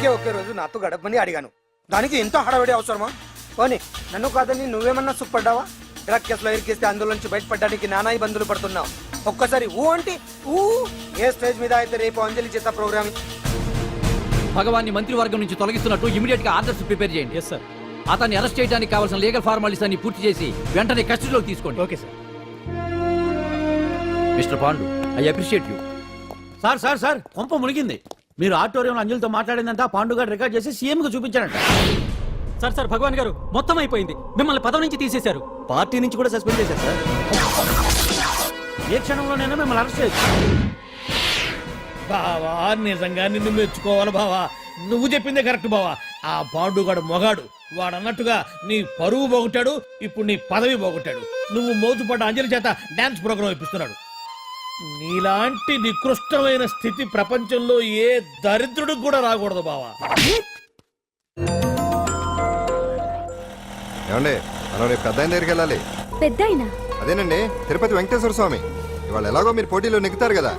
ఒకే రోజు నాతో గడపని అడిగాను, దానికి ఎంత హడావిడి అవసరమా? పోనీ నన్ను కాదని నువ్వేమన్నా సుఖపడ్డావా? డ్రగ్ కేసులో ఇరికిస్తే అందులోంచి బయటపడడానికి నానా ఇబ్బందులు పడుతున్నావు. ఒక్కసారి ఊ అంటే ఊ. ఏ స్టేజ్ మీద అయితే రేపు అంజలి చేత ప్రోగ్రామ్ భగవాన్ని మంత్రివర్గం నుంచి తొలగిస్తున్నట్టు ఇమీడియట్ గా ఆర్డర్స్ ప్రిపేర్ చేయండి. Yes sir. అతన్ని అరెస్ట్ చేయడానికి కావాల్సిన లీగల్ ఫార్మాలిటీస్ అన్ని పూర్తి చేసి వెంటనే కస్టడీలోకి తీసుకోండి. Okay sir. Mister Pandu, I appreciate you. Sir sir sir కొంప మునిగింది. మీరు ఆడిటోరియంలో అంజలితో మాట్లాడిందంతా పాండు గారు రికార్డ్ చేసి సీఎం కు చూపించారంట. సార్ సార్ భగవాన్ గారు మొత్తం అయిపోయింది. మిమ్మల్ని పదవి నుంచి తీసేశారు. పార్టీ నుంచి కూడా సస్పెండ్ చేశారు సార్. ఏ క్షణంలోనైనా మిమ్మల్ని అరెస్ట్ చేయొచ్చు. బావా నిజంగా నిన్ను మెచ్చుకోవాలి బావా. నువ్వు చెప్పిందే కరెక్ట్ బావా. ఆ పాండుగాడు మొగాడు. వాడన్నట్టుగా నీ పరువు పోగొట్టాడు, ఇప్పుడు నీ పదవి పోగొట్టాడు. నువ్వు మోతుపడ్డ అంజలి చేత డాన్స్ ప్రోగ్రాం ఇప్పిస్తున్నాడు. నీలాంటి నికృష్టమైన స్థితి ప్రపంచంలో ఏ దరిద్రుడికి కూడా రాకూడదు బావా. ఏమండి, మనం రేపు పెద్ద ఆయన దగ్గరికి వెళ్ళాలి. పెద్దాయన? అదేనండి, తిరుపతి వెంకటేశ్వర స్వామి. ఇవాళ ఎలాగో మీరు పోటీలో నెగ్గుతారు కదా,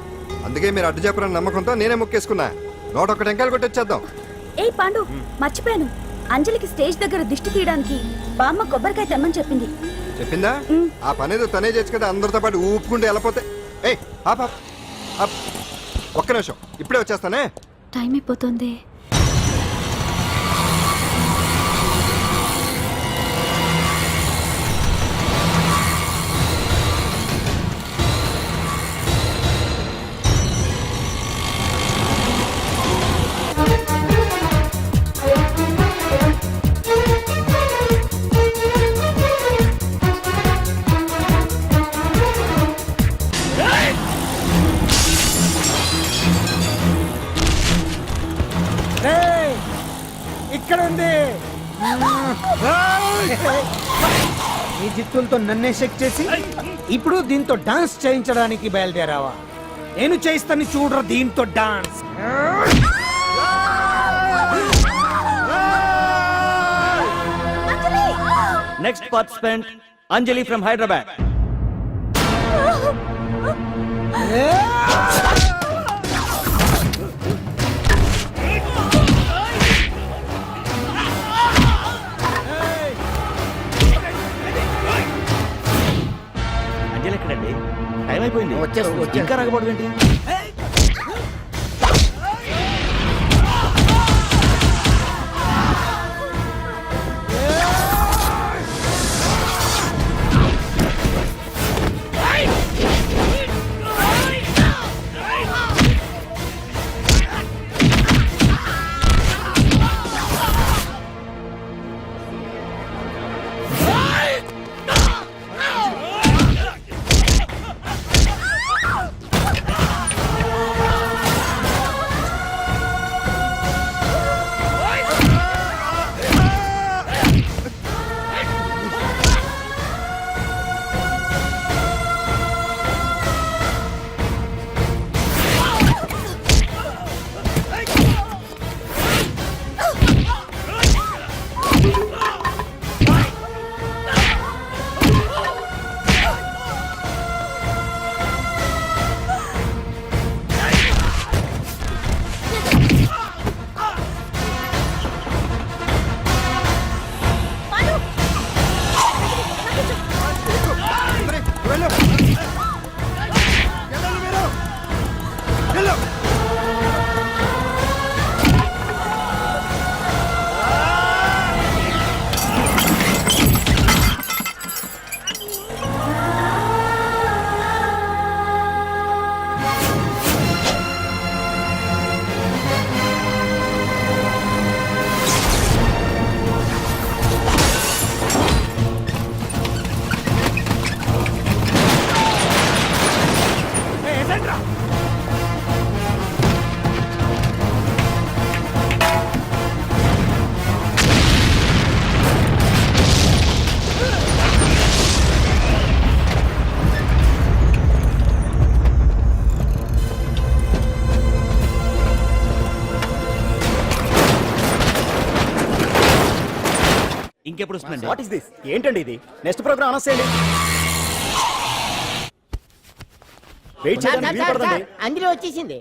అందుకే మీరు అడ్డు చెప్పరని నమ్మకంతో నేనే మొక్కేసుకున్నా. 101 టెంకాయలు కొట్టొచ్చేద్దాం. ఏ పాండు, మర్చిపోయాను. అంజలికి స్టేజ్ దగ్గర దిష్టి తీయడానికి బామ్మ కొబ్బరికాయ తెమ్మని చెప్పింది. చెప్పిందా? ఆ పనేదో తనే చేయొచ్చు కదా, అందరితో పాటు ఊపుకుంటే వెళ్ళిపోతే. ఏ ఒక్క నిమిషం, ఇప్పుడే వచ్చేస్తానే. టైం అయిపోతుంది. ఇక్కడ ఉంది. ఈ జిత్తులతో నన్నే చెక్ చేసి ఇప్పుడు దీంతో డాన్స్ చేయించడానికి బయలుదేరావా? నేను చేయిస్తాను చూడరా దీంతో dance. Next participant Anjali from Hyderabad. Anjali ఎక్కడండి? టైం అయిపోయింది. ఇంకా రాకపోవడం ఏంటి? ఇంకెప్పుడు వస్తుందండి వాట్ ఇస్ దిస్? ఏంటండి ఇది? నెక్స్ట్ ప్రోగ్రామ్ అనౌన్స్ చేయండి. వెయిట్ చేయడానికి వీలు పడదండి. అందులో వచ్చేసింది.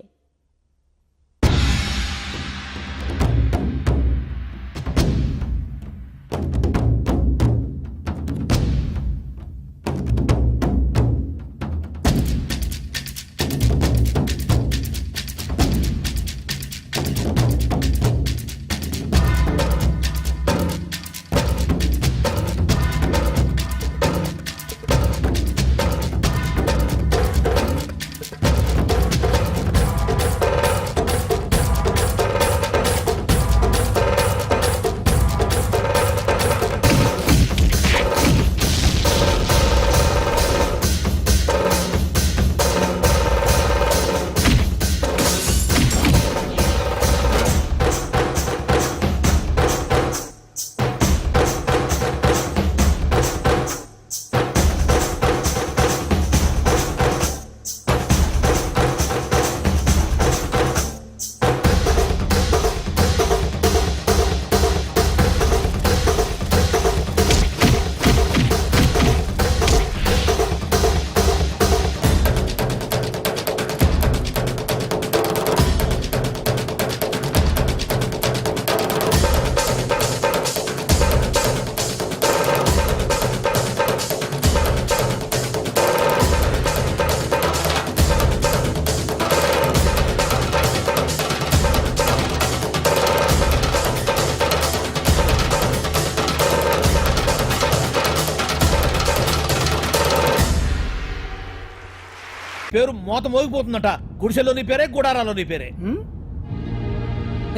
పేరు మోత మోగిపోతుందట. గుడిసెలో నీ పేరే, గుడారాలో నీ పేరే.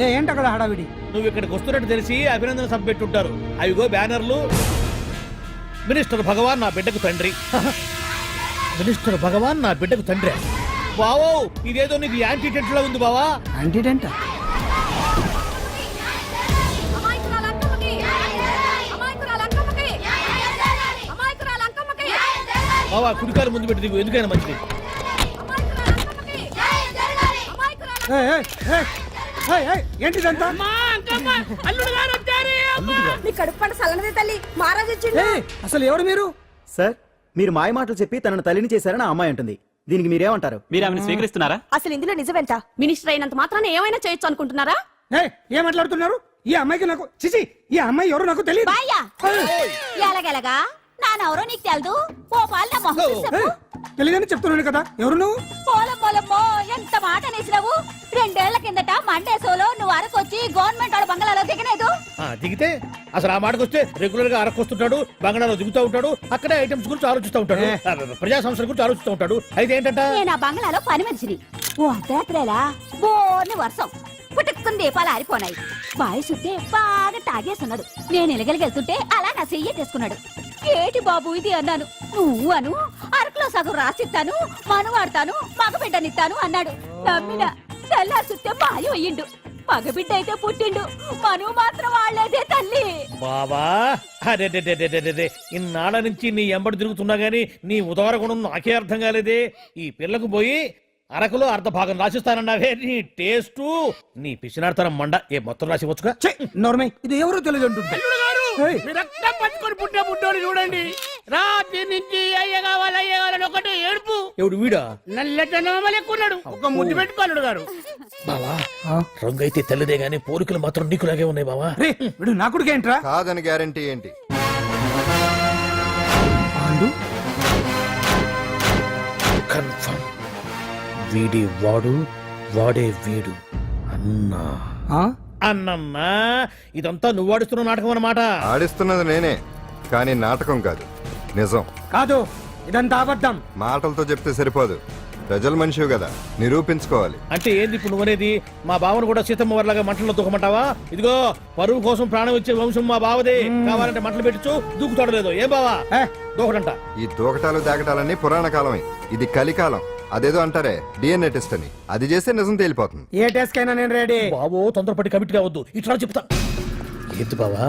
ఏంటి అక్కడ హడావిడి? నువ్వు ఇక్కడికి వస్తున్నట్టు తెలిసి అభినందన సభ పెట్టుంటారు. అవిగో బ్యానర్లు. మినిస్టర్ భగవాన్ నా బిడ్డకు తండ్రి. మినిస్టర్ భగవాన్ నా బిడ్డకు తండ్రి. బావో ఇదేదో నీకు యాంటీ టెంట్ లో ఉంది బావా. యాంటీడెంట్ బావా కుడికాలు ముందు పెట్టి దిగు, ఎందుకైనా మంచిది. ఏంటిదంతా? మీ కడుపు పంట సల్లనదే తల్లి, మహారాజు వచ్చిండు. అసలు ఎవరు మీరు? సార్, మీరు మాయ మాటలు చెప్పి తనను తల్లిని చేశారని ఆ అమ్మాయి అంటుంది. దీనికి మీరేమంటారు? మీరు ఆమెను స్వీకరిస్తున్నారా? అసలు ఇందులో నిజమేంట? మినిస్టర్ అయినంత మాత్రాన ఏమైనా చేయొచ్చు అనుకుంటున్నారా? ఏం మాట్లాడుతున్నారు? ఈ అమ్మాయికి నాకు చిచి, ఈ అమ్మాయి ఎవరు నాకు తెలియదు. బాయ్యా ఎలాగెలగా నానెవరో నీకు తెలదు. ఓ పాల మొహం చెప్పు. తెలియదని చెప్తున్నాను కదా. ఎవరు నువ్వు? పోలమ్మో ఎంత మాట అనేసినావు. 2 ఏళ్ల కిందట మండేసోలో నువ్వు అరకొచ్చి గవర్నమెంట్ వాళ్ళ బంగ్లాలో దిగలేదు. దిగితే అసలు ఆ మాటకు వస్తే రెగ్యులర్ గా అరకొస్తుంటాడు, బంగాళాలో దిగుతూ ఉంటాడు, అక్కడే ఐటమ్స్ గురించి ఆలోచిస్తూ ఉంటాడు, ప్రజా సంస్థల గురించి ఆలోచిస్తూ ఉంటాడు. అయితే ఏంటంట, నేను ఆ బంగ్లాలో పని మనిషిని. ఓ అర్ధరాత్రేలా బోర్ని వర్షం పుట్టుకుని దీపాలు ఆరిపోనాయి. బాయ్ చుట్టే బాగా తాగేస్తున్నాడు. నేను ఎలగలిగెళ్తుంటే అలా నా చెయ్యి తీసుకున్నాడు. ఏటి బాబు ఇది అన్నాను. నువ్వు అను అరకులో సగం రాసిస్తాను, మనువాడతాను, మగబిడ్డనిస్తాను అన్నాడు. నమ్మిన తెల్లారి చుట్టే బాయ్ అయ్యిండు. మగబిడ్డ అయితే పుట్టిండు, మనువు మాత్రం వాళ్ళేదే తల్లి. బాబా అరే ఇన్నాళ్ళ నుంచి నీ ఎంబడి తిరుగుతున్నా గానీ నీ ఉదార గుణం నాకే అర్థం కాలేదే. ఈ పిల్లకు పోయి అరకులో అర్ధ భాగం రాసిస్తానన్నావే. నీ టేస్టు నీ పిచ్చినాడతనం మండ. ఏ మొత్తం రాసి వచ్చుగా. నోర్మై, ఇది ఎవరో తెలియదు అంటుంది. రక్తం పట్టుకొని పుట్టే పుట్టోడు చూడండి. రాత్రి నుంచి అయ్య కావాలని ఒకటే ఏడుపు. ఎవడు వీడా? నల్లెక్కున్నాడు. ఒక ముద్దు పెట్టుకోలేడు గారు. బావా రంగు అయితే తెల్లదే గానీ పోలికలు మాత్రం నీకులాగే ఉన్నాయి బావా. వీడు నా కొడుకు ఏంట్రా? కాదని గ్యారంటీ ఏంటి? కన్ఫర్మ్ వీడి వాడు, వాడే వీడు. అన్నా అన్నమ్మా, ఇదంతా నువ్వు ఆడిస్తున్న నాటకం అన్నమాట. ఆడిస్తున్నది నేనే, కానీ నాటకం కాదు, నిజం. కాదు, ఇదంతా అబద్ధం. మాటలతో చెప్తే సరిపోదు, ప్రజల మనిషివి కదా, నిరూపించుకోవాలి. అంటే ఏంది ఇప్పుడు నువ్వనేది? మా బావను కూడా సీతమ్మ వారిలాగా మంటల్లో దూకమంటావా? ఇదిగో పరువు కోసం ప్రాణం ఇచ్చే వంశం మా బావదే. కావాలంటే మంటలు పెట్టచ్చు, దూకుతాడు లేదు. ఏ బావా దూకడంట. ఈ దూకటాలు దాకటాలన్నీ పురాణ కాలమే, ఇది కలికాలం. అదేదో అంటారే డిఎన్ఏ టెస్ట్ అని, అది చేస్తే నిజం తేలిపోతుంది. ఏ టెస్ట్ కైనా నేను రెడీ. బావో తొందరపడి కమిట్ కావద్దు, ఇట్లా చెప్తా. ఏంటి బావా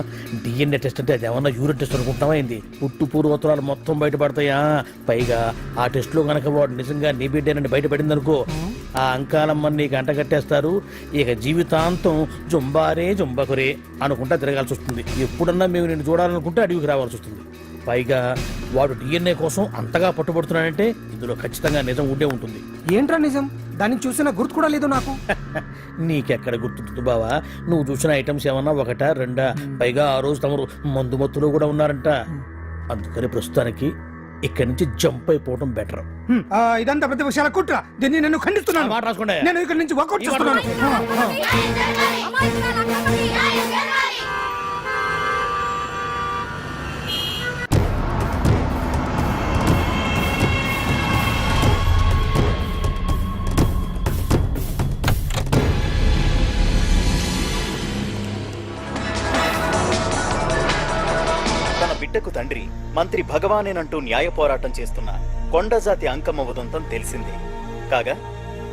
డిఎన్ఏ టెస్ట్ అంటే అది ఏమన్నా యూరిన్ టెస్ట్ అనుకుంటావా ఏంది? పుట్టు పూర్వోత్తరాలు మొత్తం బయటపడతాయా? పైగా ఆ టెస్ట్ లో గనక వాడు నిజంగా నీ బిడ్డేనని బయటపడింది అనుకో, ఆ అంకాలమ్మని నీకు అంట కట్టేస్తారు. ఇక జీవితాంతం జుంబారే జుంబకురే అనుకుంటా తిరగాల్సి వస్తుంది. ఎప్పుడన్నా మేము నిన్ను చూడాలనుకుంటే అడవికి రావాల్సి వస్తుంది. పైగా వాడు DNA కోసం అంతగా పట్టుబడుతున్నాడంటే ఇందులో ఖచ్చితంగా నిజం ఉండే ఉంటుంది. ఏంట్రా నిజం? దాన్ని చూసిన గుర్తు కూడా లేదు నాకు. నీకెక్కడ గుర్తుంటుంది బావా? నువ్వు చూసిన ఐటమ్స్ ఏమన్నా ఒకటా రెండా? పైగా ఆ రోజు తమరు మందు మత్తులో కూడా ఉన్నారంట. అందుకని ప్రస్తుతానికి ఇక్కడి నుంచి జంప్ అయిపోవడం బెటర్. ఇదంతా పెద్ద విషయాల కుట్ర. దీన్ని నేను ఖండిస్తున్నాను. మాట రాసుకోండి. నేను ఇక్కడ నుంచి వాకౌట్ చేస్తున్నాను. తన బిడ్డకు తండ్రి మంత్రి భగవానేనంటూ న్యాయ పోరాటం చేస్తున్న కొండజాతి అంకమ్మ ఉదంతం తెలిసిందే. కాగా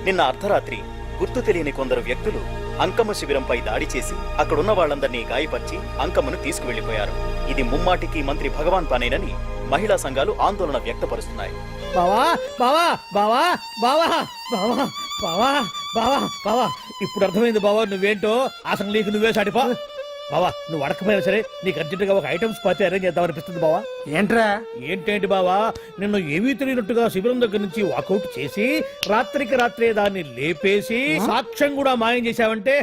నిన్న అర్ధరాత్రి గుర్తు తెలియని కొందరు వ్యక్తులు అంకమ్మ శిబిరంపై దాడి చేసి అక్కడున్న వాళ్ళందరినీ గాయపరిచి అంకమ్మను తీసుకువెళ్లిపోయారు. ఇది ముమ్మాటికి మంత్రి భగవాన్ పనేనని మహిళా సంఘాలు ఆందోళన వ్యక్తపరుస్తున్నాయి. బావా బావా బావా బావా బావా బావా బావా బావా ఇప్పుడు అర్థమైంది బావా నువ్వేంటో. అసలు నీకు నువ్వే సాటిపా. బావా నువ్వు అడకపోయినా సరే నీకు అర్జెంటుగా ఒక ఐటమ్స్ పార్టీ అరేంజ్ చేద్దామనిపిస్తుంది బావా. ఏంట్రా? ఏంటేంటి బావా, నిన్ను ఏమీ తెలియనట్టుగా శిబిరం దగ్గర నుంచి వాకౌట్ చేసి రాత్రికి రాత్రే దాన్ని లేపేసి సాక్ష్యం కూడా మాయం చేశావంటే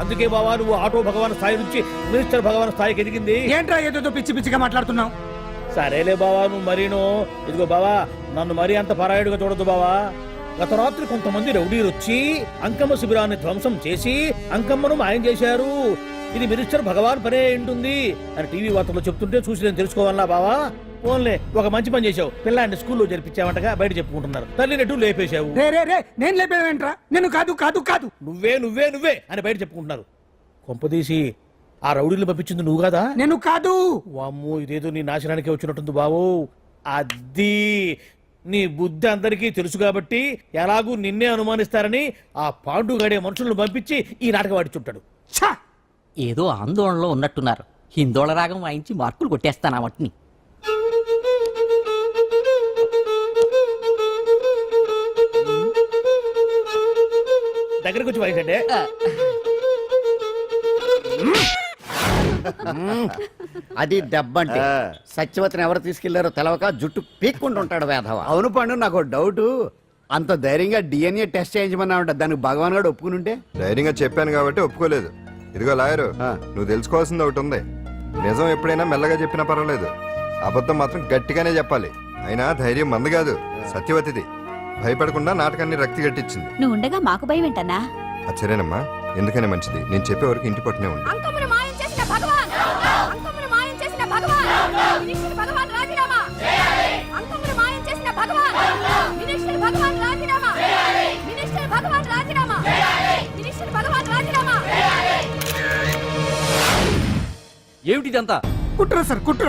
అందుకే బావా నువ్వు ఆటో భగవాన్ స్థాయి నుంచి మినిస్టర్ భగవాన్ స్థాయికి ఎదిగింది. ఏంట్రా ఏదో పిచ్చి పిచ్చిగా మాట్లాడుతున్నావు? సరేలే బావా నువ్వు మరీను. ఇదిగో బావా నన్ను మరీ అంత పరాయుడుగా చూడద్దు బావా. గత రాత్రి కొంతమంది రౌడీలు వచ్చి అంకమ్మ శిబిరాన్ని ధ్వంసం చేసి అంకమ్మను మాయం చేశారు. ఇది మినిస్టర్ భగవాన్ పనే ఉంటుంది అని టీవీ వార్తల్లో చెప్తుంటే చూసి నేను తెలుసుకోవాలా బావా. ఓన్లే ఒక మంచి పని చేశావు. పిల్లాన్ని స్కూల్లో జరిపించావంటగా బయట చెప్పుకుంటున్నారు. తల్లినట్టు లేపేశావు. నేను లేపేవేంట్రా? నేను కాదు కాదు కాదు. నువ్వే నువ్వే నువ్వే అని బయట చెప్పుకుంటున్నారు. కొంపదీసి ఆ రౌడీలు పంపించింది నువ్వు కాదా? నేను కాదు. వామ్మో ఇదేదో నీ నాశనానికి వచ్చినట్టుంది బావు. అది నీ బుద్ధి అందరికీ తెలుసు కాబట్టి ఎలాగూ నిన్నే అనుమానిస్తారని ఆ పాండుగాడే మనుషులను పంపించి ఈ నాటకం ఆడిచుంటాడు. ఏదో ఆందోళనలో ఉన్నట్టున్నారు. హిందోళ రాగం వాయించి మార్కులు కొట్టేస్తాను ఆ మట్టిని. దగ్గరకు వచ్చి వాయించండి. అది దెబ్బంటే సత్యవతిని ఎవరు తీసుకెళ్లారో తెలవక జుట్టు పీక్కుంటుంటాడు వేధవ. అవును పండు, నాకు డౌట్. అంత ధైర్యంగా DNA టెస్ట్ చేయించమన్నా ఉంటా, దానికి భగవాన్ గారు ఒప్పుకుని ఉంటే. ధైర్యంగా చెప్పాను కాబట్టి ఒప్పుకోలేదు. ఇదిగో లాయరు, నువ్వు తెలుసుకోవాల్సింది ఒకటి ఉంది. నిజం ఎప్పుడైనా మెల్లగా చెప్పినా పర్వాలేదు, అబద్ధం మాత్రం గట్టిగానే చెప్పాలి. అయినా ధైర్యం మంది కాదు, సత్యవతిది. భయపడకుండా నాటకాన్ని రక్తి గట్టించింది. నువ్వు ఉండగా మాకు భయం ఏంటన్నా? సరేనమ్మా, ఎందుకనే మంచిది. నేను చెప్పే వరకు ఇంటి పట్టునే ఉంది. అంకమ్మను మాయం చేసిన భగవాన్! అంకమ్మను మాయం చేసిన భగవాన్! మినిస్టర్ భగవాన్ రాజీనామా! అంకమ్మను మాయం చేసిన భగవాన్! మినిస్టర్ భగవాన్ రాజీనామా! మినిస్టర్ భగవాన్ రాజీనామా! మినిస్టర్ భగవాన్ రాజీనామా! ఏమిటిదంతా? కుట్ర సార్, కుట్ర.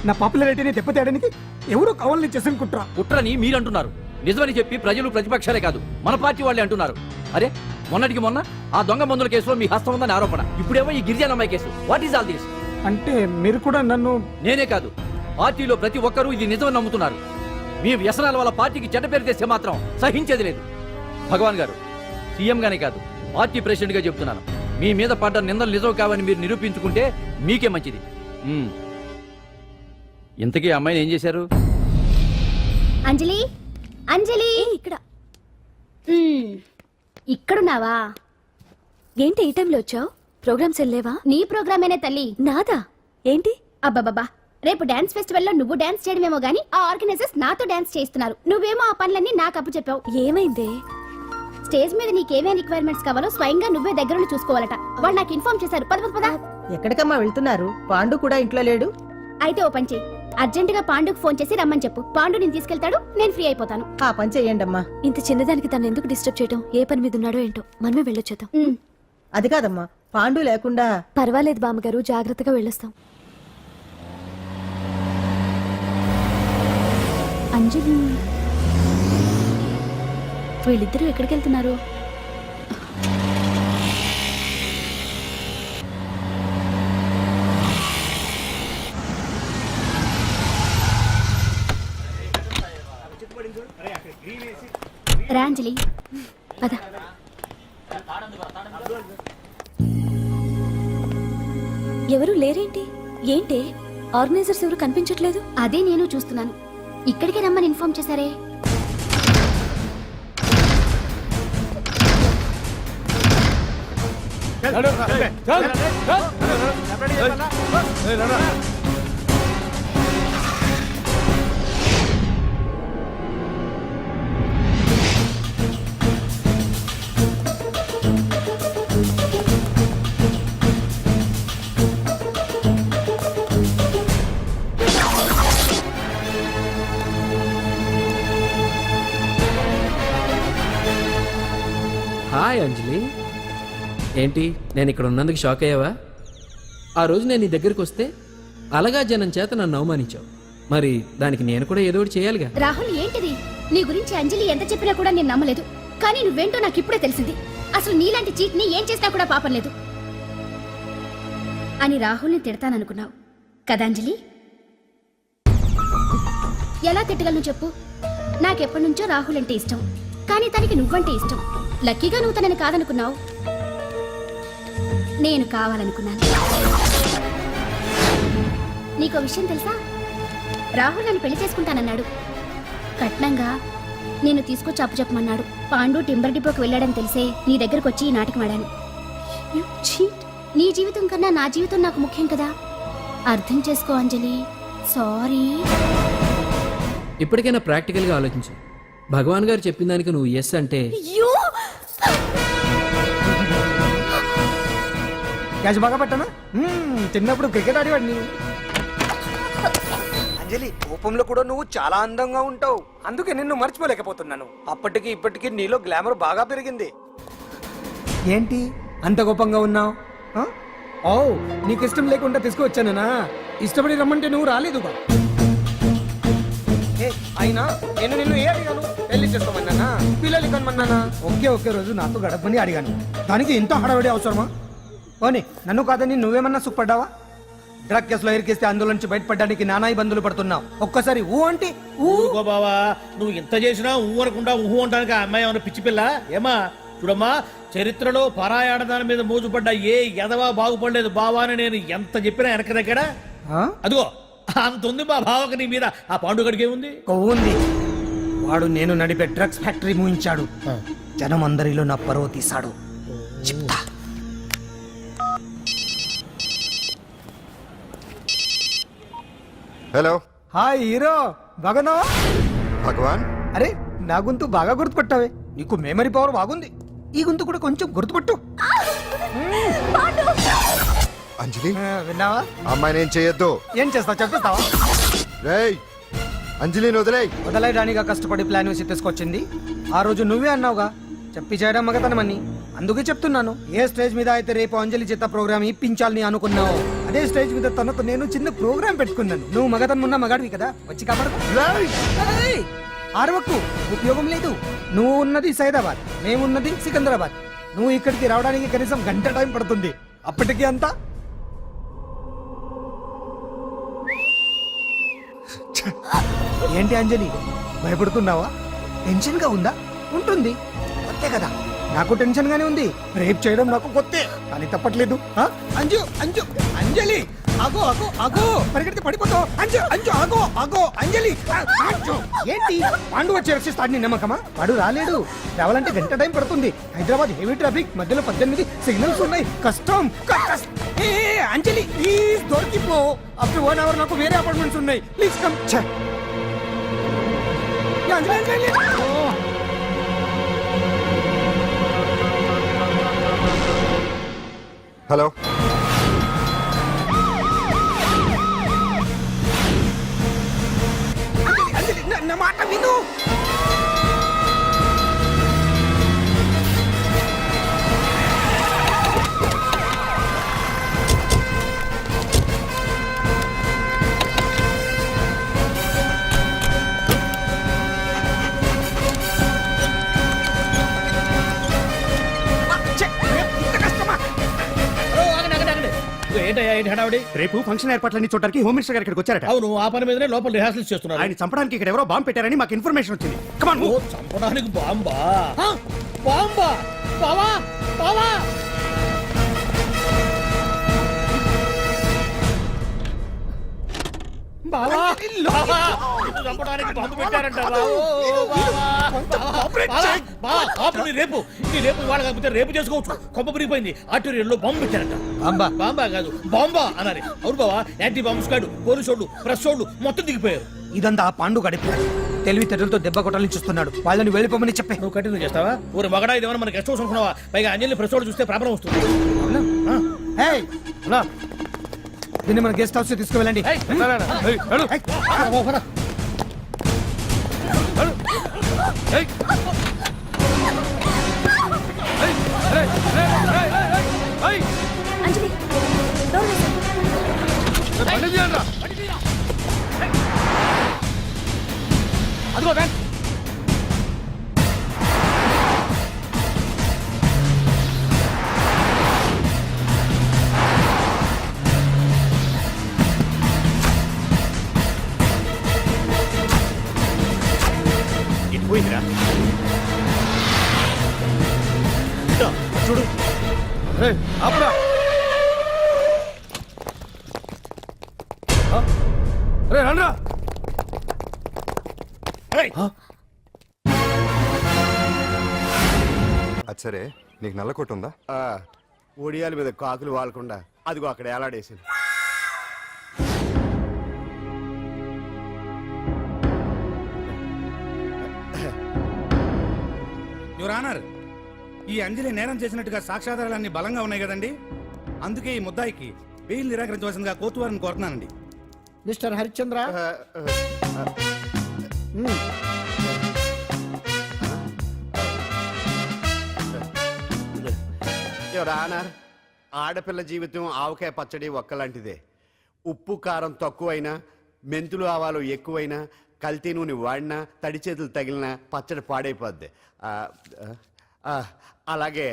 నా పాపులారిటీని దెబ్బతేయడానికి ఎవరో కావాలని చేసిన కుట్ర. కుట్రని మీరంటున్నారు. నిజమని చెప్పి ప్రజలు ప్రతిపక్షాలే కాదు మన పార్టీ వాళ్ళే అంటున్నారు. అరే మొన్నటికి మొన్న ఆ దొంగ మందుల కేసులో మీ హస్తం ఉందని ఆరోపణ. ఇప్పుడేమో ఈ గిరిజనమ్మాయి case. What is all this? అంటే మీరు కూడా నన్ను... నేనే కాదు, పార్టీలో ప్రతి ఒక్కరూ ఇది నిజమని నమ్ముతున్నారు. మీ వ్యసనాల వల్ల పార్టీకి చెడ్డ పేరు తెస్తే మాత్రం సహించేది లేదు. భగవాన్ గారు, సీఎం గానే కాదు పార్టీ ప్రెసిడెంట్ గా చెప్తున్నాను, మీ మీద పడ్డ నిందలు నిజం కావని మీరు నిరూపించుకుంటే మీకే మంచిది. ఇంతకీ అమ్మాయిని ఏం చేశారు? అంజలి, అంజలి ఇక్కడ ఇక్కడున్నావా? ఏంటి ఈ టైంలో వచ్చావు? ప్రోగ్రామ్స్ వెళ్ళేవా? నీ ప్రోగ్రామేనే తల్లి. నాదా? ఏంటి? అబ్బాబాబా, రేపు డాన్స్ ఫెస్టివల్ లో నువ్వు డాన్స్ చేయడమేమో గానీ ఆ ఆర్గనైజర్స్ నాతో డాన్స్ చేయిస్తున్నారు. నువ్వేమో ఆ పనులన్నీ నాకు అప్పు చెప్పావు. ఏమైంది? స్టేజ్ మీద నీకేమేం రిక్వైర్మెంట్స్ కావాలో స్వయంగా నువ్వే దగ్గరుండి చూసుకోవాలట. వాళ్ళు నాకు ఇన్ఫార్మ్ చేశారు. పద పద. ఎక్కడికమ్మా వెళ్తున్నారు? పాండు కూడా ఇంట్లో లేడు. అయితే ఓ పని చెయ్యి, అర్జెంట్ గా పాండుకు ఫోన్ చేసి రమ్మని చెప్పు. పాండు నేను తీసుకెళ్తాడు, నేను ఫ్రీ అయిపోతాను. ఆ పని చెయ్యండమ్మా. ఇంత చిన్నదానికి తను ఎందుకు డిస్టర్బ్ చేయడం? ఏ పని మీద ఉన్నాడో ఏంటో, మనమే వెళ్ళొచ్చేద్దాం. అది కాదమ్మా, పాండు లేకుండా... పర్వాలేదు బామ్మగారు, జాగ్రత్తగా వెళ్ళొస్తాం. అంజలి, వీళ్ళిద్దరూ ఎక్కడికి వెళ్తున్నారు? రా అంజలి. పద. ఎవరు లేరేంటి? ఏంటి ఆర్గనైజర్స్ ఎవరు కనిపించట్లేదు? అదే నేను చూస్తున్నాను. ఇక్కడికే రమ్మని ఇన్ఫార్మ్ చేశారే. హాయ్ అంజలి, ఏంటి నేను ఇక్కడ ఉన్నందుకు షాక్ అయ్యావా? ఆ రోజు నేను నీ దగ్గరికి వస్తే అలగా జనం చేత నన్ను అవమానించావు. మరి దానికి నేను కూడా ఏదో ఒకటి చేయాలిగా. రాహుల్, ఏంటిది? నీ గురించి అంజలి ఎంత చెప్పినా కూడా నేను నమ్మలేదు. కానీ నువ్వేంటో నాకు ఇప్పుడే తెలిసింది. అసలు నీలాంటి చీట్ ని ఏం చేసినా కూడా పాపం లేదు అని రాహుల్ని తిడతాననుకున్నావు కదా అంజలి? ఎలా తిట్టగలను చెప్పు? నాకెప్పటి నుంచో రాహుల్ అంటే ఇష్టం, కానీ తనకి నువ్వంటే ఇష్టం. లక్కీగా నువ్వు తనని కాదనుకున్నావు, నేను కావాలనుకున్నాను. నీకో విషయం తెలుసా? రాహుల్ నన్ను పెళ్లి చేసుకుంటానన్నాడు. కట్నంగా నేను తీసుకొచ్చి అప్పు చెప్పమన్నాడు. పాండు టింబర్ డిపోకి వెళ్ళాడని తెలిసే నీ దగ్గరకు వచ్చి ఈ నాటకం ఆడాను. నీ జీవితం కన్నా నా జీవితం నాకు ముఖ్యం కదా. అర్థం చేసుకో అంజలి. సారీ. ఇప్పటికైనా ప్రాక్టికల్గా ఆలోచించు. భగవాన్ గారు చెప్పిన దానికి నువ్వు ఎస్ అంటే క్యాచ్ బాగా పట్టానా? చిన్నప్పుడు క్రికెట్ ఆడేవాడిని. అంజలి, కోపంలో కూడా నువ్వు చాలా అందంగా ఉంటావు. అందుకే నిన్ను మర్చిపోలేకపోతున్నాను. అప్పటికి ఇప్పటికి నీలో గ్లామర్ బాగా పెరిగింది. ఏంటి అంత కోపంగా ఉన్నావు? ఓ, నీకు ఇష్టం లేకుండా తీసుకువచ్చానా? ఇష్టపడి రమ్మంటే నువ్వు రాలేదుగా. అయినా నేను నిన్ను ఏ అడిగాను? పెళ్లి చేసుకోమన్నానా? పిల్లలు కనమన్నానా? ఒకే రోజు నాతో గడపని అడిగాను. దానికి ఇంత హడావిడి అవసరమా? ఓని, నన్ను కాదని నువ్వేమన్నా సుఖపడ్డావా? డ్రగ్ కేసులో ఇరికిస్తే అందులో నుంచి బయటపడడానికి నానా ఇబ్బందులు పడుతున్నావు. ఒక్కసారి ఊ అంటే ఊరుకో బావా, నువ్వు ఎంత చేసినా ఊ అనకుండా ఊహు అంటానికి ఆ అమ్మాయి ఏమన్నా పిచ్చి పిల్ల? ఏమా చూడమ్మా, చరిత్రలో పరాయాడదాని మీద మోజుపడ్డ ఏ ఎదవా బాగుపడలేదు బావా అని నేను ఎంత చెప్పినా వెనక దగ్గర. అదిగో అంత ఉంది మా బావకి నీ మీద. ఆ పాండుగడికి ఏముంది? ఉంది. వాడు నేను నడిపే డ్రగ్స్ ఫ్యాక్టరీ మూయించాడు. జనం అందరిలో నా పరువు తీశాడు. చెప్తా. హలో, హాయ్ హీరో, బాగున్నావా? భగవాన్. అరే, నా గొంతు బాగా గుర్తుపట్టావే. నీకు మెమరీ పవర్ బాగుంది. ఈ గొంతు కూడా కొంచెం గుర్తుపట్టు. అంజలి, విన్నావా? అమ్మాయిని ఏం చేయొద్దు. ఏం చేస్తావు చెప్పేస్తావా? రేయ్, అంజలిని వదిలేయ్. వదలైడానిగా కష్టపడి ప్లాన్ వేసి తీసుకొచ్చింది. ఆ రోజు నువ్వే అన్నావుగా, చెప్పి చేయడం మగతనమని. అందుకే చెప్తున్నాను. ఏ స్టేజ్ మీద అయితే రేపు అంజలి చేత ప్రోగ్రామ్ ఇప్పించాలని అనుకున్నావు, అదే స్టేజ్ మీద తనతో నేను చిన్న ప్రోగ్రామ్ పెట్టుకున్నాను. నువ్వు మగతనం ఉన్న మగాడివి కదా, వచ్చి కాపాడు. ఆరవకు, ఉపయోగం లేదు. నువ్వు ఉన్నది సైదాబాద్, మేమున్నది సికింద్రాబాద్. నువ్వు ఇక్కడికి రావడానికి కనీసం గంట టైం పడుతుంది. అప్పటికి అంతా ఏంటి అంజలి, భయపడుతున్నావా? టెన్షన్ గా ఉందా? ఉంటుంది, కొత్తే కదా. నాకు టెన్షన్ గానే ఉంది. రేప్ చేయడం నాకు కొత్తే, కానీ తప్పట్లేదు. అంజు అంజు అంజలి, ఆగో ఆగో ఆగో, పరిగెడితే పడిపోతావు. అంజు అంజు ఆగో ఆగో అంజలి. అంజు, ఏంటి పాండు వచ్చి రక్షిస్తాడు నీ నమ్మకమా? వాడు రాలేడు. రావాలంటే గంట టైం పడుతుంది. హైదరాబాద్ హెవీ ట్రాఫిక్, మధ్యలో 18 సిగ్నల్స్ ఉన్నాయి. కష్టం. అంజలి ప్లీజ్ దొరికిపో. అప్పుడు 1 అవర్ నాకు వేరే అపార్ట్మెంట్స్ ఉన్నాయి. Please come. Anjali Anjali. Hello, నా మాట విను. ఏంటయ్యా ఏంటి హడావుడి? రేపు ఫంక్షన్ ఏర్పాట్లన్నీ చూడడానికి హోమ్ మినిస్టర్ గారు ఇక్కడికి వచ్చారట. అవును, ఆ పని మీదనే లోపల రిహార్సల్స్ చేస్తున్నారు. ఆయన చంపడానికి ఇక్కడ ఎవరో బాంబు పెట్టారని మాకు ఇన్ఫర్మేషన్ వచ్చింది. ఓ, చంపడానికి బాంబా? బాంబా బావా బావా బావా బావా నిన్ను చంపడానికి బాంబు పెట్టారంట రేపు ఇవాళ కాకపోతే రేపు చేసుకోవచ్చు కొమ్మ పిరిగిపోయింది ఆటోరియంలో బాంబు పెట్టారంట బాంబా బాంబా కాదు బాంబా అన్నారు అవును బావా యాంటీ బాంబ్ స్క్వాడ్ పోలీసు వాళ్ళు ప్రెస్ వాళ్ళు మొత్తం దిగిపోయారు ఇదంతా ఆ పాండు గడిపి తెలివితేటలతో దెబ్బ కొట్టాలని చూస్తున్నాడు. వాళ్ళని వెళ్ళిపోమని చెప్పే. నువ్వు కంటిన్యూ చేస్తావా ఊరు మగడా ఇదేమన్నా మన గెస్ట్ హౌస్ అనుకున్నావా పైగా అంజలి ప్రెస్ వాళ్ళు చూస్తే ప్రాబ్లం వస్తుంది ఏయ్, ఉన్నా. దీన్ని మన గెస్ట్ హౌస్ తీసుకువెళ్ళండి. అంజలి డోర్ వేసేయ్. అదిగో వ్యాన్. ఇటు పోయిందిరా చూడు అప్పుడా రే రండ్రా. అది సరే, నీకు నల్ల కొట్టు ఉందా? ఒడియాల మీద కాకులు వాలకుండా అదిగో అక్కడ ఏలాడేసింది. యువర్ ఆనర్, ఈ అంజలి నేరం చేసినట్టుగా సాక్ష్యాధారాలన్నీ బలంగా ఉన్నాయి కదండి. అందుకే ఈ ముద్దాయికి బెయిల్ నిరాకరించవలసిందిగా కోర్టు వారిని కోరుతున్నానండి. మిస్టర్ హరిశ్చంద్ర, యువర్ ఆనర్, ఆడపిల్ల జీవితం ఆవకాయ పచ్చడి ఒక్కలాంటిదే. ఉప్పు కారం తక్కువైనా, మెంతులు ఆవాలు ఎక్కువైనా, కల్తీ నూనె వాడినా, తడి చేతులు తగిలినా పచ్చడి పాడైపోద్ది. అలాగే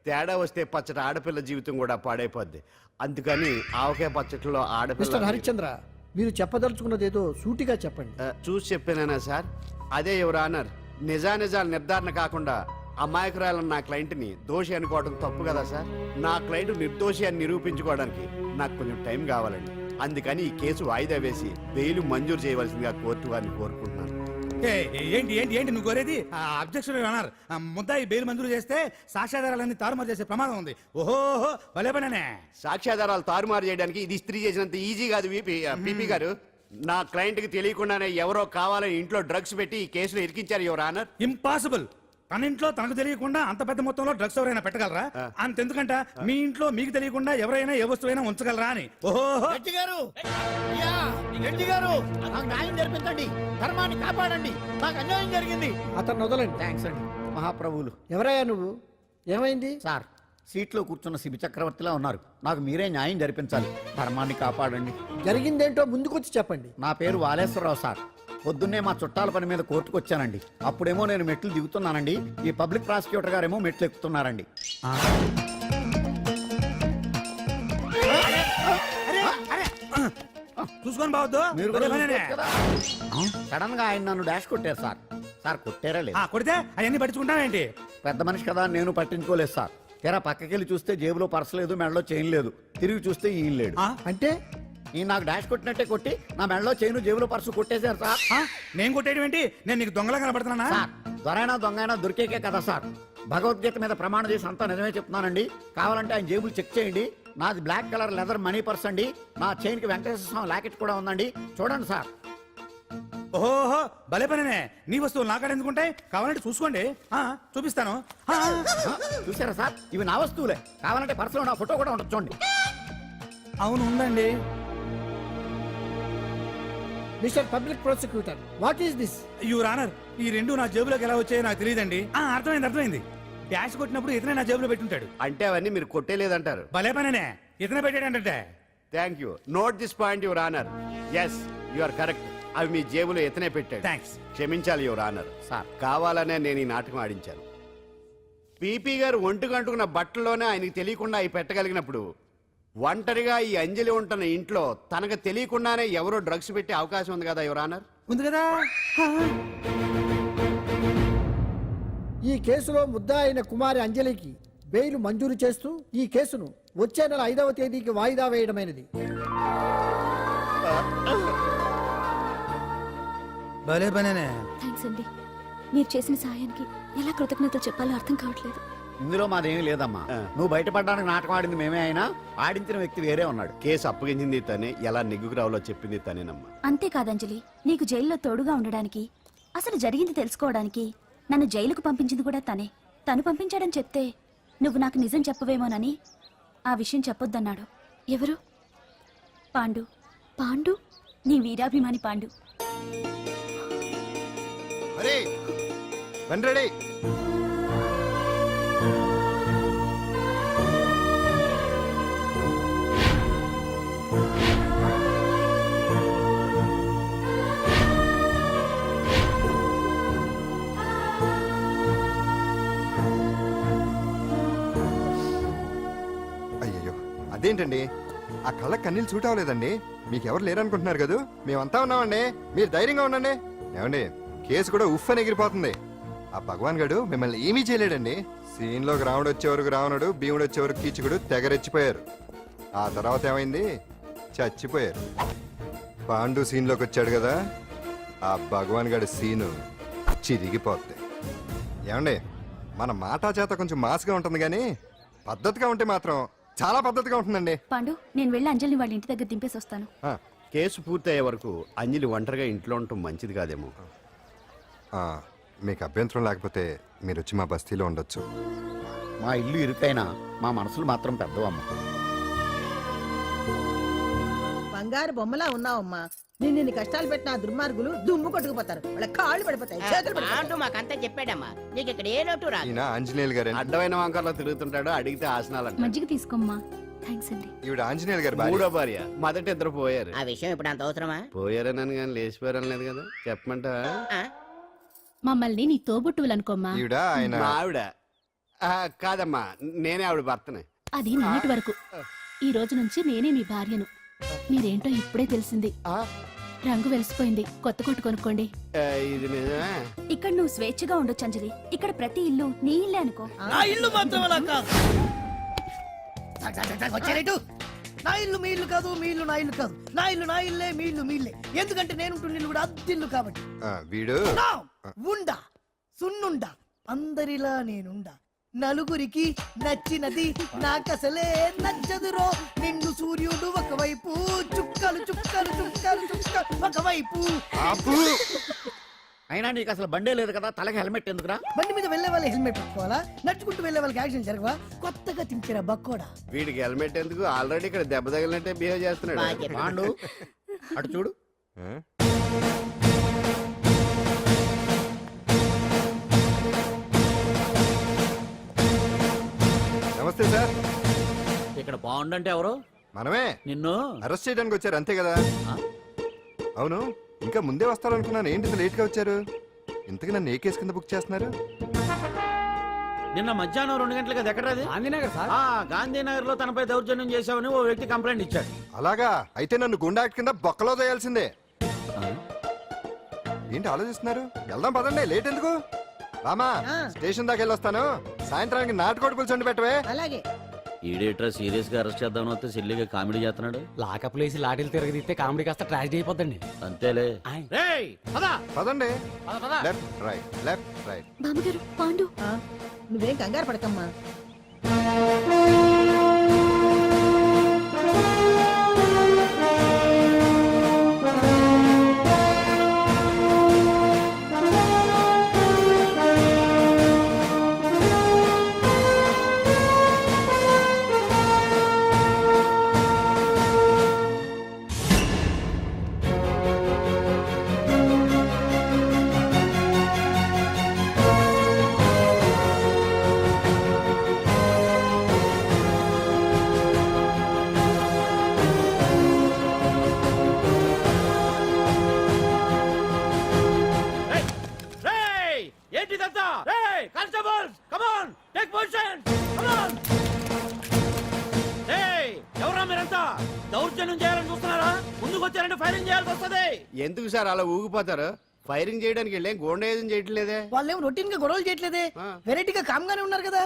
తేడా వస్తే పచ్చడి ఆడపిల్ల జీవితం కూడా పాడైపోద్ది. అందుకని ఆవకాయ పచ్చడిలో ఆడపిల్ల. హరిశ్చంద్ర, మీరు చెప్పదలుచుకున్నది ఏదో సూటిగా చెప్పండి. చూసి చెప్పానా సార్? అదే యువర్ ఆనర్, నిజానిజాలు నిర్ధారణ కాకుండా అమాయకురాలను నా క్లయింట్ని దోషి అనుకోవడం తప్పు కదా సార్. నా క్లయింట్ నిర్దోషి అని నిరూపించుకోవడానికి నాకు కొంచెం టైం కావాలండి. అందుకని ఈ కేసు వాయిదా వేసి బెయిల్ మంజూరు చేయవలసిందిగా కోర్టు వారిని కోరుకుంటున్నాను. ఏంటి ఏంటి ఏంటి నువ్వు కోరేది? అబ్జెక్షన్ యువర్ ఆనర్, ముద్దాయి బెయిల్ మంజూరు చేస్తే సాక్ష్యాధారాలన్నీ తారుమారు చేసే ప్రమాదం ఉంది. ఓహో భలే పనేనే. సాక్ష్యాధారాలు తారుమారు చేయడానికి ఇది ఇస్త్రీ చేసినంత ఈజీ కాదు పిపి గారు. నా క్లయింట్ కి తెలియకుండానే ఎవరో కావాలని ఇంట్లో డ్రగ్స్ పెట్టి ఈ కేసులో ఇరికించారు యువర్ ఆనర్. ఇంపాసిబుల్. తన ఇంట్లో తనకు తెలియకుండా అంత పెద్ద మొత్తంలో డ్రగ్స్ ఎవరైనా పెట్టగలరా? అంతెందుకంట మీ ఇంట్లో మీకు తెలియకుండా ఎవరైనా ఏ వస్తువైనా ఉంచగలరా అని. ఓహో గారు, గారు, నాకు న్యాయం జరిపించండి, ధర్మాన్ని కాపాడండి, నాకు అన్యాయం జరిగింది. అతను వదలండి. థ్యాంక్స్ అండి మహాప్రభువులు. ఎవరయ్యా నువ్వు? ఏమైంది సార్? సీట్లో కూర్చున్న శిబి చక్రవర్తిలా ఉన్నారు. నాకు మీరే న్యాయం జరిపించాలి, ధర్మాన్ని కాపాడండి. జరిగిందేంటో ముందుకొచ్చి చెప్పండి. నా పేరు వాలేశ్వరరావు సార్. పొద్దున్నే మా చుట్టాల పని మీద కోర్టుకు వచ్చానండి. అప్పుడేమో నేను మెట్లు దిగుతున్నానండి, ఈ పబ్లిక్ ప్రాసిక్యూటర్ గారేమో మెట్లు ఎక్కుతున్నారండి. చూసుకొని బావద్దు. మీరు సడన్ గా ఆయన నన్ను డాష్ కొట్టారు సార్. సార్ కొట్టారా లేదు? కొడితే అవన్నీ పట్టించుకుంటావేంటి? పెద్ద మనిషి కదా, నేను పట్టించుకోలేదు సార్. తెరా పక్కకెళ్ళి చూస్తే జేబులో పర్స్ లేదు, మెడలో చైన్ లేదు. తిరిగి చూస్తే ఈయన లేడు. అంటే ఈయన నాకు డాష్ కొట్టినట్టే కొట్టి నా మెడలో చైన్ జేబులో పర్సు కొట్టేశారు సార్. నేను కొట్టేయడం ఏంటి? నేను నీకు దొంగలా కనబడుతున్నా? సార్, దొరైనా దొంగైనా దొరికేకే కదా సార్. భగవద్గీత మీద ప్రమాణం చేసి అంతా నిజమే చెప్తున్నానండి. కావాలంటే ఆయన జేబులు చెక్ చేయండి. నాది black colour leather money purse అండి. నా చైన్ కి వెంకటేశ్వర స్వామి లాకెట్ కూడా ఉందండి. చూడండి సార్. ఓహో భలే పనేనే. నీ వస్తువులు నాకాడ ఎందుకుంటాయి? కావాలంటే చూసుకోండి, చూపిస్తాను. చూసారా సార్, ఇవి నా వస్తువులే. కావాలంటే పర్సులో నా ఫోటో కూడా ఉంటుంది, చూడండి. అవును ఉందండి. Mister public prosecutor, what is this? Your honour, ఈ రెండు నా జేబులోకి ఎలా వచ్చాయో నాకు తెలియదండి. అర్థమైంది. డాష్ కొట్టినప్పుడు ఇతనే నా జేబులో పెట్టుంటాడు. అంటే అవన్నీ మీరు కొట్టేలేదంటారు? భలే పనేనే, ఇతనే పెట్టాడంటే. Thank you. Note this point your honour. Yes, you are correct. అవి మీ జేబులో ఎతనే పెట్టాడు. థ్యాంక్స్. క్షమించాలి యువర్ ఆనర్. సార్, కావాలనే నేను ఈ నాటకం ఆడించాను. పీపీ గారు ఒంటికి అంటుకున్న బట్టల్లోనే ఆయనకి తెలియకుండా అవి పెట్టగలిగినప్పుడు, ఒంటరిగా ఈ అంజలి ఉంటున్న ఇంట్లో తనకు తెలియకుండానే ఎవరో డ్రగ్స్ పెట్టే అవకాశం ఉంది కదా యువర్ ఆనర్. ఉంది కదా. ఈ కేసులో ముద్దా అయిన కుమారి అంజలికి బెయిల్ మంజూరు చేస్తూ ఈ కేసును వచ్చే నెల 5వ తేదీకి వాయిదా వేయడమైనది. భలే పనేనే. థ్యాంక్స్ అండి. మీరు చేసిన సహాయానికి ఎలా కృతజ్ఞతలు చెప్పాలో అర్థం కావట్లేదు. ఇందులో మాదేమీ లేదమ్మా. నువ్వు బయటపడడానికి నాటకం ఆడింది మేమే అయినా ఆడించిన వ్యక్తి వేరే ఉన్నాడు. కేసు అప్పగించింది తనే, ఎలా నెగ్గుకు రావాలో చెప్పింది తనేనమ్మా. అంతేకాదు అంజలి, నీకు జైల్లో తోడుగా ఉండడానికి, అసలు జరిగింది తెలుసుకోవడానికి నన్ను జైలుకు పంపించింది కూడా తనే. తను పంపించాడని చెప్తే నువ్వు నాకు నిజం చెప్పవేమోనని ఆ విషయం చెప్పొద్దన్నాడు. ఎవరు? పాండు. పాండు, నీ వీరాభిమాని పాండు. అరే బండి అయ్యయ్యో, అదేంటండి ఆ కళ్ళ కన్నీళ్ళు సూట్ అవ్వలేదండి. మీకెవరు లేరనుకుంటున్నారు కదా, మేమంతా ఉన్నామండి. మీరు ధైర్యంగా ఉండండి. ఏమండి, కేసు కూడా ఉఫ్ అని ఎగిరిపోతుంది. ఆ భగవాన్ గడు మిమ్మల్ని ఏమీ చేయలేడండి. సీన్లోకి రావణుడు వచ్చే వరకు రావణుడు, భీముడు వచ్చే వరకు కీచుకుడు తెగరెచ్చిపోయారు. ఆ తర్వాత ఏమైంది? చచ్చిపోయారు. పాండు సీన్లోకి వచ్చాడు కదా, ఆ భగవాన్ గడి సీను చిరిగిపోద్ది. ఏమండి, మన మాటా చేత కొంచెం మాస్గా ఉంటుంది కానీ పద్ధతిగా ఉంటే మాత్రం చాలా పద్ధతిగా ఉంటుందండి. పాండు, నేను వెళ్ళి అంజలిని వాళ్ళ ఇంటి దగ్గర దింపేసి వస్తాను. కేసు పూర్తయ్యే వరకు అంజలి ఒంటరిగా ఇంట్లో ఉండటం మంచిది కాదేమో. మీకు అభ్యంతరం లేకపోతే మీరు వచ్చి మా బస్తీలో ఉండొచ్చు. మా ఇల్లు ఇరుకైనా మా మనసులు మాత్రం పెద్దవమ్మ. బంగారు బొమ్మలా ఉన్నావమ్మా. నిన్ను కష్టాలు పెట్టిన ఆ దుర్మార్గులు దుమ్ము కొట్టుకుపోతారు. వాళ్ళ కాళ్ళు పడిపోతాయి, చేతులు పడిపోతాయి. మాకంతా చెప్పాడమ్మా, నీకు ఇక్కడ ఏ లోటు రాదు. ఈయన ఆంజనేయులు గారు. అడ్డమైన వంకర్లో తిరుగుతుంటాడు, అడిగితే ఆసనాలంట. మజ్జిగ తీసుకోమ్మా. థ్యాంక్స్ అండి. ఈవిడ ఆంజనేయులు గారు భార్య. మూడో భార్య. మొదట ఇద్దరు పోయారు. ఆ విషయం ఇప్పుడు అంత అవసరమా? పోయారనని కానీ లేచిపోయారని లేదు కదా, చెప్పమంటా? మమ్మల్ని నీ తోబుట్టువులనుకోమ్మా. ఈవిడ ఆయన మా ఆవిడ. కాదమ్మా, నేనే ఆవిడ భర్తనే. అది నిన్నటి వరకు. ఈ రోజు నుంచి నేనే మీ భార్యను. మీరేంటో ఇప్పుడే తెలిసింది. రంగు వెలిసిపోయింది, కొత్త కొట్టు కొనుక్కోండి. ఇది నిజమే. ఇక్కడ నువ్వు స్వేచ్ఛగా ఉండొచ్చు అంజలి. ఇక్కడ ప్రతి ఇల్లు నీ ఇల్లే అనుకో. నా ఇల్లు మాత్రం అలా కాదు. వచ్చారేటు? నా ఇల్లు మీ ఇల్లు కాదు, మీ ఇల్లు నా ఇల్లు కాదు. నా ఇల్లు నా ఇల్లే, మీ ఇల్లు మీ ఇల్లే. ఎందుకంటే నేను ఇల్లు కూడా అద్దిల్లు కాబట్టి. వీడు ఉండా సున్నుండా అందరిలా నేనుండా. నలుగురికి నచ్చినది నాకసలే నచ్చదురో. నిండు సూర్యుడు ఒకవైపు, చుక్కలు చుక్కలు చుక్కలు చుక్కలు ఒకవైపు. అయినా నీకు అసలు బండే లేదు కదా, తలకి హెల్మెట్ ఎందుకురా? బండి మీద వెళ్లే వాళ్ళు హెల్మెట్ పెట్టుకోవాలా? నడుచుకుంటూ వెళ్లే వాళ్ళకి యాక్సిడెంట్ జరగవా? కొత్తగా తింటారా బక్కోడా? వీడికి హెల్మెట్ ఎందుకు? ఆల్రెడీ ఇక్కడ దెబ్బ తగిలినట్టే బిహేవ్ చేస్తున్నాడు. పాండు అటు చూడు. నమస్తే సార్. ఇక్కడ బాగుండంటే ఎవరు? మనమే. నిన్ను అరెస్ట్ చేయడానికి వచ్చారు అంతే కదా? అవును, ఇంకా ముందే వస్తారనుకున్నాను. ఏంటి ఇంత లేట్ గా వచ్చారు? ఇంతకు నన్ను ఏ కేసు కింద బుక్ చేస్తున్నారు? నిన్న మధ్యాహ్నం 2 గంటలకు అది ఎక్కడది? గాంధీనగర్ సార్. గాంధీనగర్ లో తనపై దౌర్జన్యం చేశామని ఓ వ్యక్తి కంప్లైంట్ ఇచ్చాడు. అలాగా? అయితే నన్ను గుండా యాక్ట్ కింద బొక్కలో చేయాల్సిందే. ఏంటి ఆలోచిస్తున్నారు? వెళ్దాం పదండి, లేట్ ఎందుకు? రామా, స్టేషన్ దాకా వెళ్ళొస్తాను. సాయంత్రానికి నాటుకోడి పులుసు వండి పెట్టవే. అలాగే. ఈడేట్రా సీరియస్ గా అరెస్ట్ చేద్దామని వస్తే సిల్లిగా కామెడీ చేస్తున్నాడు. లాకప్ లేసి లాటిల్ తిరగదీస్తే కామెడీ కాస్త ట్రాజడీ అయిపోద్దండి. అంతేలే. పదండి. Left right, left right. బామ్మగారు, పాండు. నువ్వేం కంగారు పడకమ్మా. దౌర్జన్యం చేయాలని చూస్తున్నారా? ముందుకు వచ్చారంటే ఫైరింగ్ చేయాల్సి వస్తుంది. ఎందుకు సార్ అలా ఊగిపోతారు? ఫైరింగ్ చేయడానికి వెళ్ళే గోండేజం చేయట్లేదే. వాళ్ళేం రొటీన్ గా గొడవలు చేయట్లేదే, వెరైటీగా కామ్ గానే ఉన్నారు కదా.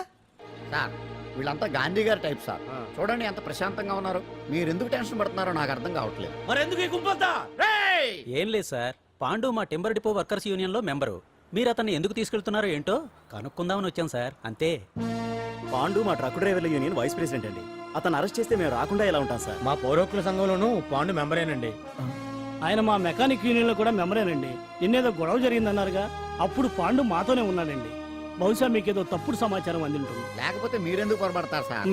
సార్ వీళ్ళంతా గాంధీ గారి టైప్ సార్. చూడండి ఎంత ప్రశాంతంగా ఉన్నారు. మీరు ఎందుకు టెన్షన్ పడుతున్నారో నాకు అర్థం కావట్లేదు. మరెందుకు ఈ గుంపంతా? రేయ్! ఏం లేదు సార్, పాండు మా టింబర్ డిపో వర్కర్స్ యూనియన్ లో మెంబరు. మీరు అతన్ని ఎందుకు తీసుకెళ్తున్నారో ఏంటో కనుక్కుందామని వచ్చాం సార్, అంతే. పాండు మా ట్రక్ డ్రైవర్ల యూనియన్ వైస్ ప్రెసిడెంట్ అండి. అతను అరెస్ట్ చేస్తే మేము రాకుండా ఎలా ఉంటాం సార్? మా పౌరోక్తుల సంఘంలోనూ పాండు మెంబరేనండి. ఆయన మా మెకానిక్ యూనియన్ లో కూడా మెంబరేనండి. నిన్నేదో గొడవ జరిగిందన్నారుగా, అప్పుడు పాండు మాతోనే ఉన్నాడండి. బహుశా మీకేదో తప్పుడు సమాచారం అందింటుంది. లేకపోతే మీరెందుకు పొరపడతారు సార్?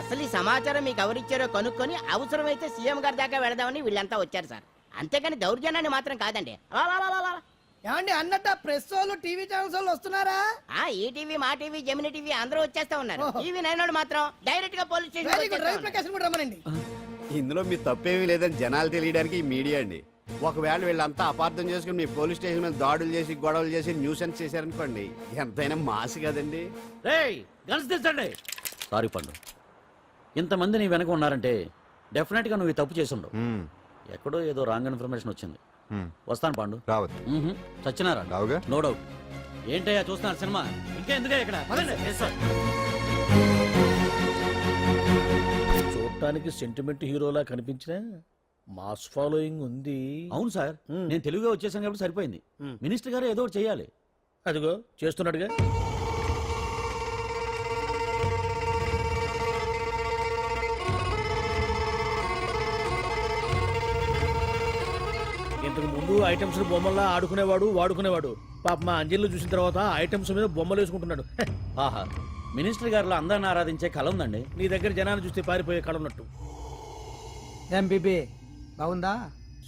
అసలు ఈ సమాచారం మీకు ఎవరిచ్చారో కనుక్కొని అవసరమైతే సీఎం గారి దాకా వెళదామని వీళ్ళంతా వచ్చారు సార్. అంతేకాని దౌర్జన్యాన్ని మాత్రం కాదండి. ఏమండి అన్నట్టు ప్రెస్ వాళ్ళు టీవీ ఛానల్స్ వాళ్ళు వస్తున్నారా? ఈ టీవీ, మా టీవీ, జెమిని టీవీ అందరూ వచ్చేస్తా ఉన్నారు. టీవీ నైన్ మాత్రం డైరెక్ట్ గా పోలీస్ స్టేషన్. ఇందులో మీ తప్పేమీ లేదని జనాలు తెలియడానికి ఈ మీడియా అండి. ఒకవేళ వీళ్ళంతా అపార్థం చేసుకుని మీ పోలీస్ స్టేషన్ మీద దాడులు చేసి గొడవలు చేసి న్యూసెన్స్ చేశారనుకోండి, ఎంతైనా మాసి కదండి. రేయ్ గన్స్ తెచ్చండి. సారీ పండు, ఇంతమంది నీ వెనక ఉన్నారంటే డెఫినెట్ గా నువ్వు ఈ తప్పు చేసి ఉండవు. ఎక్కడో ఏదో రాంగ్ ఇన్ఫర్మేషన్ వచ్చింది. వస్తాను పాండు. రావద్దు. చచ్చినారా? రావుగా. No doubt. ఏంటయ్యా చూస్తున్నారు సినిమా? ఇంకా ఎందుకే ఇక్కడ? చూడటానికి సెంటిమెంట్ హీరోలా కనిపించిన మాస్ ఫాలోయింగ్ ఉంది. అవును సార్, నేను తెలుగుగా వచ్చేసాను కాబట్టి సరిపోయింది. మినిస్టర్ గారు ఏదో ఒకటి చేయాలి. అదిగో చేస్తున్నాడుగా. ఇంతకు ముందు ఐటమ్స్ బొమ్మల్లా ఆడుకునేవాడు, వాడుకునేవాడు. పాప మా అంజలిలో చూసిన తర్వాత ఐటమ్స్ మీద బొమ్మలు వేసుకుంటున్నాడు. ఆహా, మినిస్టర్ గారిలో అందరిని ఆరాధించే కళ ఉందండి. నీ దగ్గర జనాన్ని చూస్తే పారిపోయే కళ ఉన్నట్టు. ఎంబీబీ బాగుందా?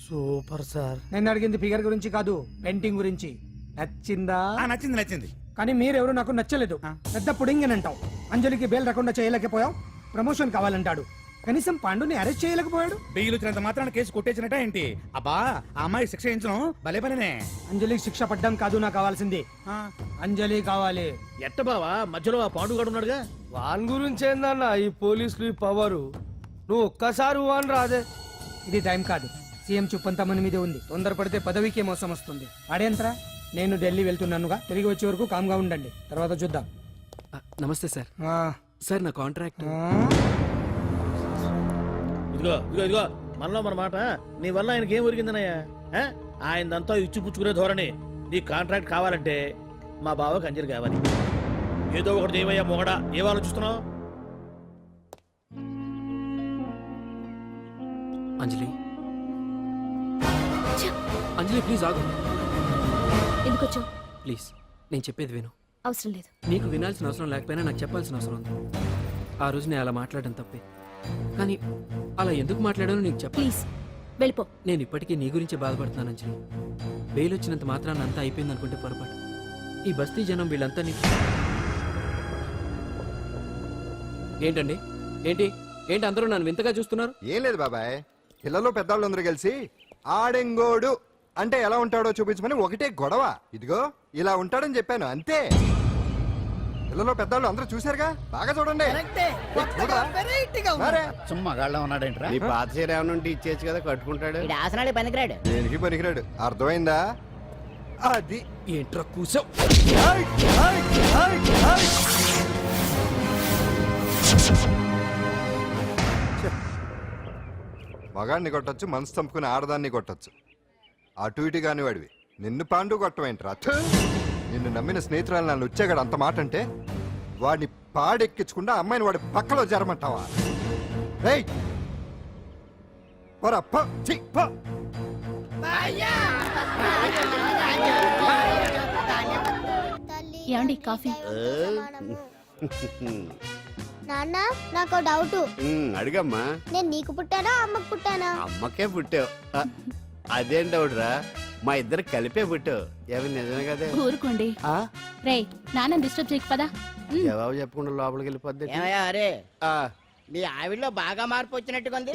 Super sir. నేను అడిగింది ఫిగర్ గురించి కాదు, పెయింటింగ్ గురించి. నచ్చిందా? నచ్చింది నచ్చింది. కానీ మీరెవరు నాకు నచ్చలేదు. పెద్ద పుడింగ్ అని అంటావు. అంజలికి బెయిల్ రాకుండా చేయలేకపోయావు. ప్రమోషన్ కావాలంటాడు. కనీసం పాండుని అరెస్ట్ చేయలేకపోయాడు. బెయిల్ వచ్చినంత మాత్రాన కేసు కొట్టేసినట్ట ఏంటి? అబ్బా ఆ అమ్మాయి శిక్ష వేయించడం భలే పనినే. అంజలికి శిక్ష పడ్డం కాదు నాకు కావాల్సింది. అంజలి కావాలి. ఎట్ట బావా మధ్యలో ఆ పాండుగాడు ఉన్నాడుగా. వాన్ గురించి ఏందన్నా ఈ పోలీసులు పవరు? నువ్వు ఒక్కసారి వాన్ రాదే. ఇది టైం కాదు. సీఎం చూపంతా మన మీదే ఉంది. తొందరపడితే పదవికే మోసం వస్తుంది. అడేంట్రా, నేను ఢిల్లీ వెళ్తున్నానుగా. తిరిగి వచ్చే వరకు కామ్గా ఉండండి, తర్వాత చూద్దాం. నమస్తే సార్. సార్ నా కాంట్రాక్ట్. ఇదిగో ఇదిగో ఇదిగో మనలో మన మాట. నీ వల్ల ఆయనకి ఏం ఒరిగిందనయ్యా? ఆయనదంతా ఇచ్చిపుచ్చుకునే ధోరణి. నీ కాంట్రాక్ట్ కావాలంటే మా బావకి అంజలి కావాలి. ఏదో ఒకటి ఏమయ్యా మొగడా, ఏం ఆలోచిస్తున్నావు? అంజలి, అంజలి ప్లీజ్ ఆగు. ఎందుకొచ్చావు? ప్లీజ్ నేను చెప్పేది విను. అవసరం లేదు. నీకు వినాల్సిన అవసరం లేకపోయినా నాకు చెప్పాల్సిన అవసరం ఉంది. ఆ రోజు నేను అలా మాట్లాడడం తప్పే, కానీ అలా ఎందుకు మాట్లాడానో నీకు చెప్ప. ప్లీజ్ వెళ్ళిపో. నేను ఇప్పటికీ నీ గురించి బాధపడుతున్నాను అంజలి. బెయిల్ వచ్చినంత మాత్రాన్ని అంతా అయిపోయింది అనుకుంటే పొరపాటు. ఈ బస్తీ జనం వీళ్ళంతా ఏంటండి? ఏంటి ఏంటి అందరూ నన్ను వింతగా చూస్తున్నారు? ఏం లేదు బాబాయ్, పిల్లలు పెద్దవాళ్ళు అందరూ కలిసి ఆడెంగోడు అంటే ఎలా ఉంటాడో చూపించమని ఒకటే గొడవ. ఇదిగో ఇలా ఉంటాడని చెప్పాను అంతే. పిల్లలు పెద్దవాళ్ళు అందరూ చూశారుగా, బాగా చూడండి. మగాళ్ళ ఉన్నాడేంట్రా? నీ పాత చీర ఏమైనా ఉంటే ఇచ్చేచ్చు కదా, కట్టుకుంటాడు. ఆసనాలే పనికిరాడు. దేనికి పనికిరాడు, అర్థమైందా? అది ఏంట్రా కూసావ్? మగాడిని కొట్టొచ్చు, మనసు చంపుకుని ఆడదాన్ని కొట్టొచ్చు. అటు ఇటు కాని వాడివి నిన్ను పాండు కొట్టమేంట్రా? నిన్ను నమ్మిన స్నేహితురాలు నన్ను వచ్చాగాడు అంత మాట అంటే వాడిని పాడెక్కించకుండా అమ్మాయిని వాడి పక్కలో జరమంటావా? ఏమండి కాఫీ? నాన్న నాకు డౌట్. అడిగమ్మా. నేను నీకు పుట్టానా అమ్మకు పుట్టానా? అమ్మకే పుట్టావు. అదేం డౌట్ రా, మా ఇద్దరు కలిపే పుట్టావు. ఏమి నిజమే కదే. ఊరుకోండి. రేయ్ నాన్న డిస్టర్బ్ చేయకు పదా. జవాబు చెప్పకుండా లోపలికి వెళ్ళిపోద్ది. అరే నీ ఆవిడలో బాగా మార్పు వచ్చినట్టుగా ఉంది.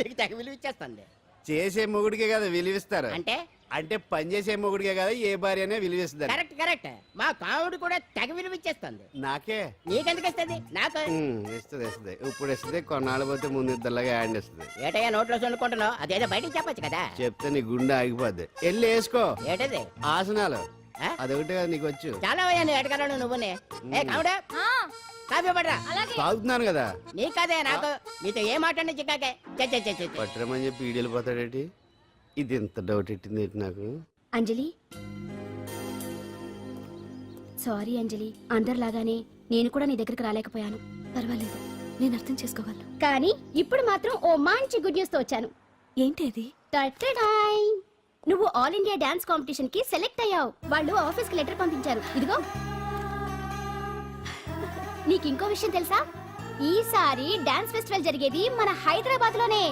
నీకు తెగ విలువ ఇచ్చేస్తుంది. చేసే మొగుడికే కదా విలువిస్తారు. అంటే అంటే పనిచేసే మొగుడికే కదా ఏ భార్య అనే విలువిస్తుంది కరెక్ట్ కరెక్ట్ మా కావుడు కూడా తెగ విలువిచ్చేస్తుంది. నాకే నీకెందుకు ఇస్తుంది? నాకు ఇస్తుంది ఇస్తుంది ఇప్పుడు ఇస్తుంది కొన్నాళ్ళు పోతే ముందు ఇద్దరులాగా హ్యాండ్ ఇస్తుంది. ఏటయ్యా నోట్లో చల్లుకుంటున్నావు? అదేదో బయటికి చెప్పొచ్చు కదా. చెప్తే నీ గుండె ఆగిపోద్ది. వెళ్ళి వేసుకో ఏటది? ఆసనాలు. ఆ? అదొకటి కదా నీకు వచ్చు. చాలా అయ్యాను ఎడగలను నువ్వునే. ఏ కావుడా కాఫీ పడరా. తాగుతున్నాను కదా. నీ కదే నాకు నీతో ఏ మాట్లాడి చిక్కాకే. పట్టరమని చెప్పి ఈడు వెళ్ళిపోతాడేటి. ఇది ఎంత డౌట్ ఎట్టింది ఏంటి నాకు. అంజలి సారీ అంజలి, అందరిలాగానే నేను కూడా నీ దగ్గరికి రాలేకపోయాను. పర్వాలేదు, నేను అర్థం చేసుకోగలను. కానీ ఇప్పుడు మాత్రం ఓ మంచి గుడ్ న్యూస్ తో వచ్చాను. ఏంటి అది? నువ్వు ఆల్ ఇండియా డాన్స్ కాంపిటీషన్ కి సెలెక్ట్ అయ్యావు. వాళ్ళు ఆఫీస్ కి లెటర్ పంపించారు. ఇదిగో. నీకు ఇంకో విషయం తెలుసా? ఈసారి డాన్స్ ఫెస్టివల్ జరిగేది మన హైదరాబాద్ లోనే.